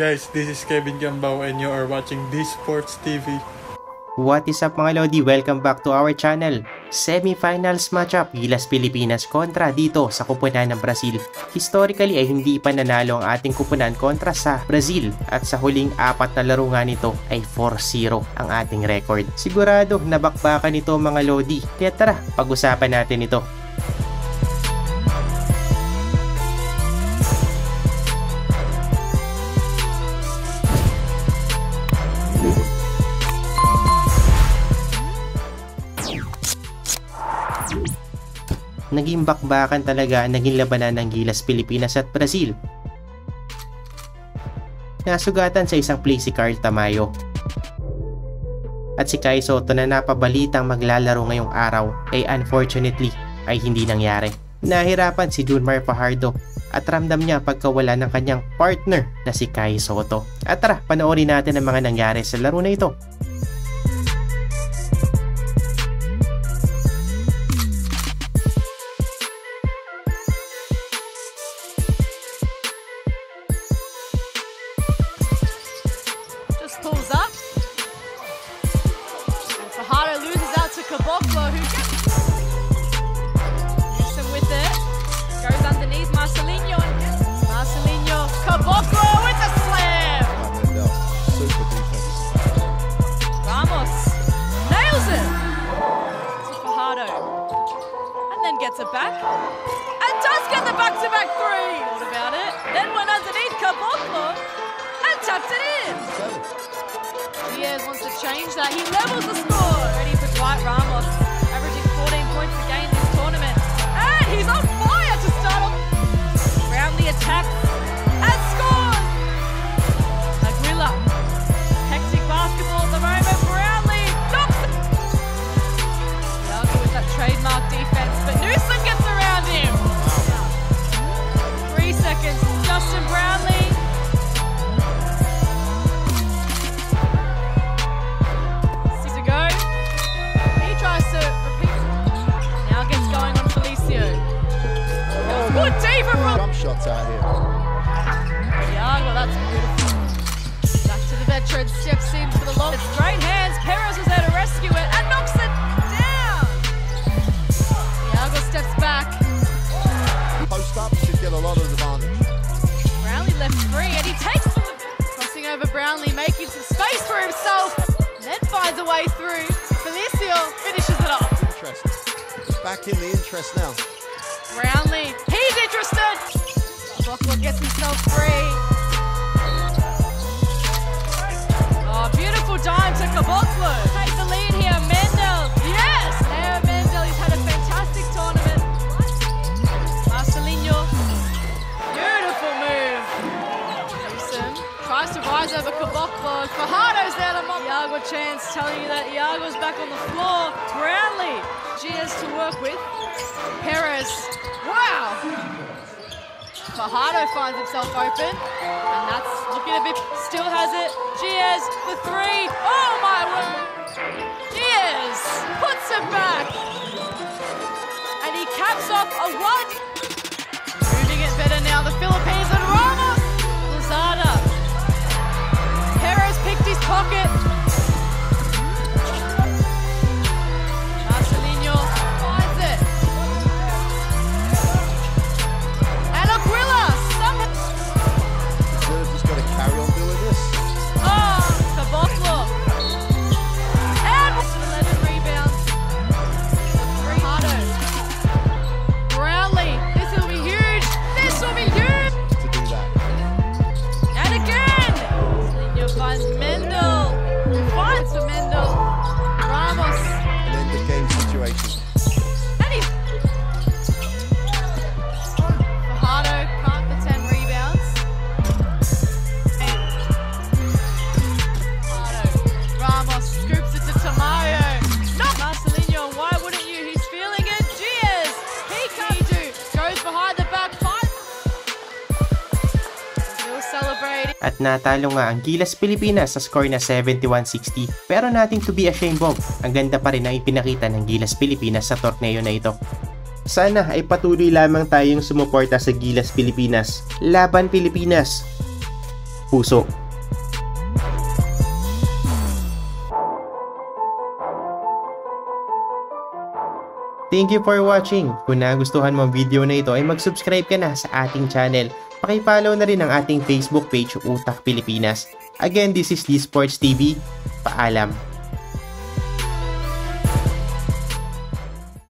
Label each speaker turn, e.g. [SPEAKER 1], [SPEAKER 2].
[SPEAKER 1] Guys, this is Kevin Gambao and you are watching D Sports TV.
[SPEAKER 2] What is up mga Lodi? Welcome back to our channel. Semifinals matchup, Gilas Pilipinas kontra dito sa kupunan ng Brazil. Historically ay hindi pa nanalo ang ating kupunan kontra sa Brazil at sa huling 4 na laro nga nito ay 4-0 ang ating record. Sigurado nabakbakan ito mga Lodi. Kaya tara, pag-usapan natin ito. Naging bakbakan talaga ang naging labanan ng Gilas Pilipinas at Brazil. Nasugatan sa isang play si Carl Tamayo. At si Kai Sotto na napabalitang maglalaro ngayong araw ay unfortunately ay hindi nangyari. Nahirapan si Junmar Fajardo at ramdam niya pagkawala ng kanyang partner na si Kai Sotto. At tara, panoorin natin ang mga nangyari sa laro na ito.
[SPEAKER 3] Pulls up, and Fajardo loses out to Caboclo, who gets Newsom with it, goes underneath Marcelinho, and Marcelinho, Caboclo with the slam!
[SPEAKER 4] Super defense.
[SPEAKER 3] Ramos nails it to Fajardo, and then gets it back, and does get the back-to-back three! Thought about it, then went underneath Caboclo, and tapped it in! Diaz wants to change that. He levels the score. Ready for Dwight Ramos, averaging 14 points a game this tournament. And he's on fire to start off. Brownlee attacks and scores. Aguila. Hectic basketball at the moment. Brownlee knocks it. Thiago with that trademark defense, but Newsom gets around him. 3 seconds. Justin Brownlee. Good David
[SPEAKER 4] Jump shots out here.
[SPEAKER 3] Thiago, that's beautiful. Back to the veteran, steps in for the long. It's great hands. Perez was there to rescue it and knocks it down. Thiago steps back.
[SPEAKER 4] Post up should get a lot of advantage.
[SPEAKER 3] Brownlee left free and he takes from the crossing over Brownlee, making some space for himself. Then finds a way through. Felicio finishes it off.
[SPEAKER 4] Interest. Back in the interest now.
[SPEAKER 3] Brownlee, he's interested. Caboclo gets himself free. Oh, beautiful dime to Caboclo. Takes the lead here, Mendel. Yes! Leo Mendel, he's had a fantastic tournament. Marcelinho. Beautiful move. Newsom tries to rise over Caboclo. Fajardo's there to mock. Iago chance telling you that Iago's back on the floor. Brownlee. Gias to work with. Perez. Wow! Fajardo finds himself open, and that's looking a bit, still has it. Gias for three. Oh my word! Gias puts it back, and he caps off a one. Moving it better now, the Philippines and Ramos. Lozada. Perez picked his pocket. Marcelinho finds it.
[SPEAKER 4] Just got to carry on doing this.
[SPEAKER 3] Oh, Caboclo. And 11 rebounds. Fajardo. Brownlee. This will be huge. This will be huge.
[SPEAKER 4] To do that.
[SPEAKER 3] And again. Marcelinho finds Mendel. Finds for Mendel. Ramos.
[SPEAKER 4] An end of game situation.
[SPEAKER 3] And he's... Fajardo can't for 10 rebounds. Ramos scoops it to Tamayo. No! Marcelinho, why wouldn't you? He's feeling it. Gias, he can't do. Goes behind the back. Still celebrating.
[SPEAKER 2] At natalo nga ang Gilas Pilipinas sa score na 71-60. Pero nothing to be ashamed of. Ang ganda pa rin ang ipinakita ng Gilas Pilipinas sa torneo na ito. Sana ay patuloy lamang tayong sumuporta sa Gilas Pilipinas. Laban Pilipinas! puso. Thank you for watching. Kung nagustuhan mo ang video na ito ay mag-subscribe ka na sa ating channel. Paki-follow na rin ang ating Facebook page, Utak Pilipinas. Again, this is D Sports TV. Paalam.